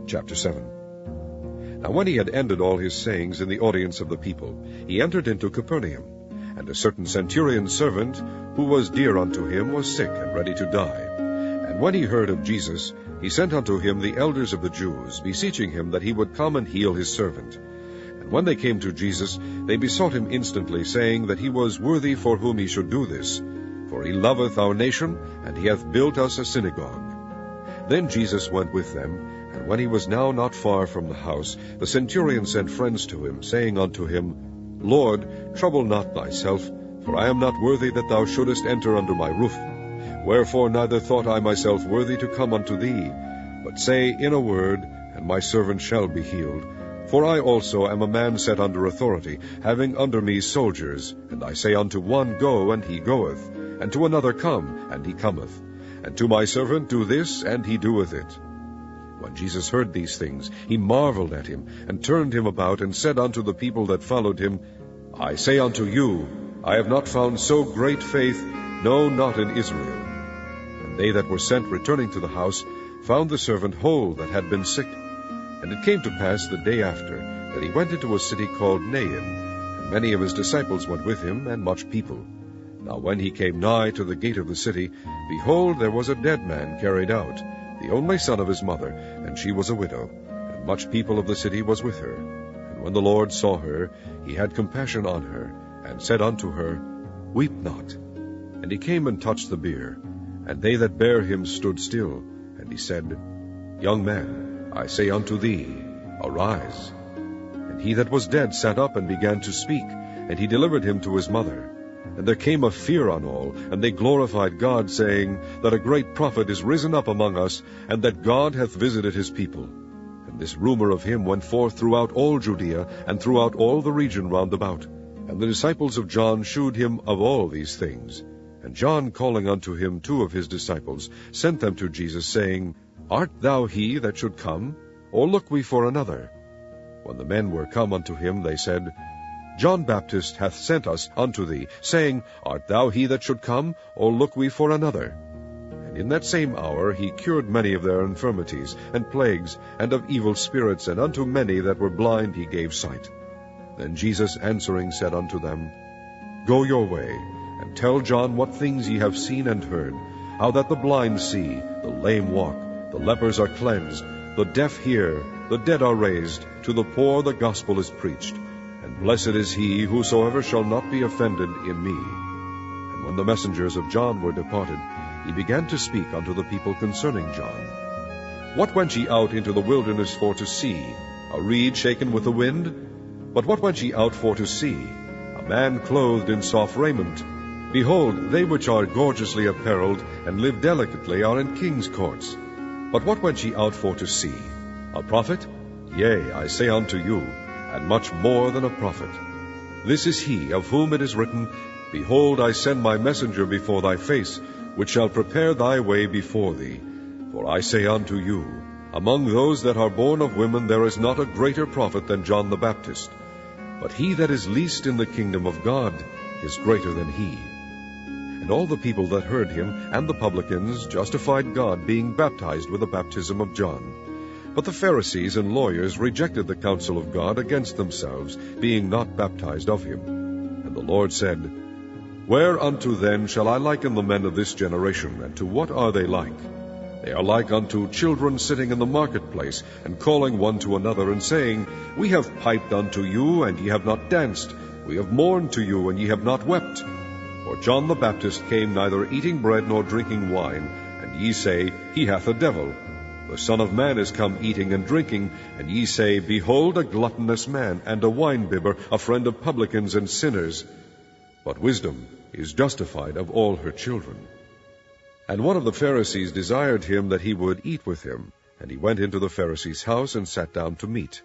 Chapter 7. Now when he had ended all his sayings in the audience of the people, he entered into Capernaum. And a certain centurion's servant, who was dear unto him, was sick and ready to die. And when he heard of Jesus, he sent unto him the elders of the Jews, beseeching him that he would come and heal his servant. And when they came to Jesus, they besought him instantly, saying that he was worthy for whom he should do this. For he loveth our nation, and he hath built us a synagogue. Then Jesus went with them, and when he was now not far from the house, the centurion sent friends to him, saying unto him, Lord, trouble not thyself, for I am not worthy that thou shouldest enter under my roof. Wherefore neither thought I myself worthy to come unto thee, but say in a word, and my servant shall be healed. For I also am a man set under authority, having under me soldiers, and I say unto one, Go, and he goeth, and to another, Come, and he cometh, and to my servant, Do this, and he doeth it. When Jesus heard these things, he marveled at him, and turned him about, and said unto the people that followed him, I say unto you, I have not found so great faith, no, not in Israel. And they that were sent, returning to the house, found the servant whole that had been sick. And it came to pass the day after, that he went into a city called Nain, and many of his disciples went with him, and much people. Now when he came nigh to the gate of the city, behold, there was a dead man carried out, the only son of his mother, and she was a widow, and much people of the city was with her. And when the Lord saw her, he had compassion on her, and said unto her, Weep not. And he came and touched the bier, and they that bare him stood still. And he said, Young man, I say unto thee, arise. And he that was dead sat up and began to speak, and he delivered him to his mother. And there came a fear on all, and they glorified God, saying, that a great prophet is risen up among us, and that God hath visited his people. And this rumor of him went forth throughout all Judea, and throughout all the region round about. And the disciples of John shewed him of all these things. And John, calling unto him 2 of his disciples, sent them to Jesus, saying, Art thou he that should come, or look we for another? When the men were come unto him, they said, John Baptist hath sent us unto thee, saying, Art thou he that should come, or look we for another? And in that same hour he cured many of their infirmities, and plagues, and of evil spirits, and unto many that were blind he gave sight. Then Jesus answering said unto them, Go your way, and tell John what things ye have seen and heard, how that the blind see, the lame walk, the lepers are cleansed, the deaf hear, the dead are raised, to the poor the gospel is preached. And blessed is he whosoever shall not be offended in me. And when the messengers of John were departed, he began to speak unto the people concerning John. What went ye out into the wilderness for to see? A reed shaken with the wind? But what went ye out for to see? A man clothed in soft raiment? Behold, they which are gorgeously apparelled, and live delicately, are in kings' courts. But what went ye out for to see? A prophet? Yea, I say unto you, and much more than a prophet. This is he of whom it is written, Behold, I send my messenger before thy face, which shall prepare thy way before thee. For I say unto you, among those that are born of women there is not a greater prophet than John the Baptist. But he that is least in the kingdom of God is greater than he. And all the people that heard him, and the publicans, justified God, being baptized with the baptism of John. But the Pharisees and lawyers rejected the counsel of God against themselves, being not baptized of him. And the Lord said, Whereunto then shall I liken the men of this generation, and to what are they like? They are like unto children sitting in the marketplace, and calling one to another, and saying, We have piped unto you, and ye have not danced. We have mourned to you, and ye have not wept. For John the Baptist came neither eating bread nor drinking wine, and ye say, He hath a devil. The Son of Man is come eating and drinking, and ye say, Behold a gluttonous man, and a winebibber, a friend of publicans and sinners. But wisdom is justified of all her children. And one of the Pharisees desired him that he would eat with him. And he went into the Pharisee's house, and sat down to meat.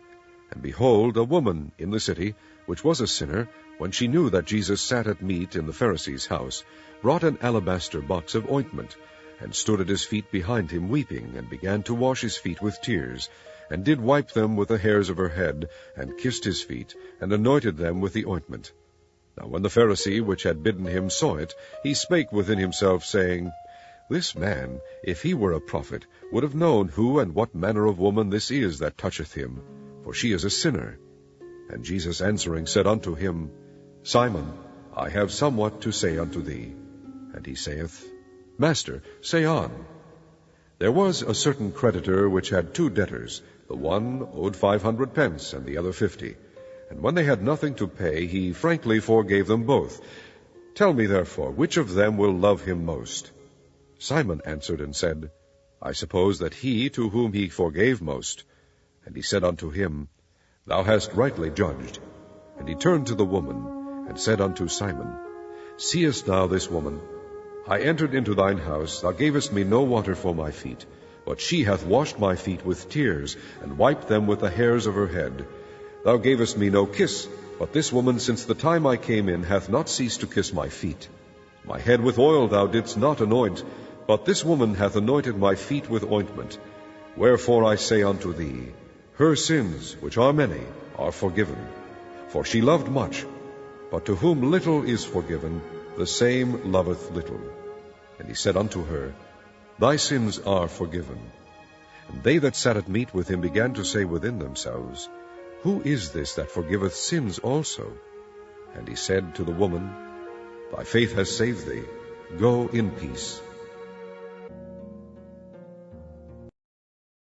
And behold, a woman in the city, which was a sinner, when she knew that Jesus sat at meat in the Pharisee's house, brought an alabaster box of ointment, and stood at his feet behind him weeping, and began to wash his feet with tears, and did wipe them with the hairs of her head, and kissed his feet, and anointed them with the ointment. Now when the Pharisee which had bidden him saw it, he spake within himself, saying, This man, if he were a prophet, would have known who and what manner of woman this is that toucheth him, for she is a sinner. And Jesus answering said unto him, Simon, I have somewhat to say unto thee. And he saith, Master, say on. There was a certain creditor which had 2 debtors. The one owed 500 pence, and the other 50. And when they had nothing to pay, he frankly forgave them both. Tell me therefore, which of them will love him most? Simon answered and said, I suppose that he to whom he forgave most. And he said unto him, Thou hast rightly judged. And he turned to the woman, and said unto Simon, Seest thou this woman? I entered into thine house, thou gavest me no water for my feet, but she hath washed my feet with tears, and wiped them with the hairs of her head. Thou gavest me no kiss, but this woman since the time I came in hath not ceased to kiss my feet. My head with oil thou didst not anoint, but this woman hath anointed my feet with ointment. Wherefore I say unto thee, her sins, which are many, are forgiven. For she loved much, but to whom little is forgiven, the same loveth little. And he said unto her, Thy sins are forgiven. And they that sat at meat with him began to say within themselves, Who is this that forgiveth sins also? And he said to the woman, Thy faith has saved thee. Go in peace.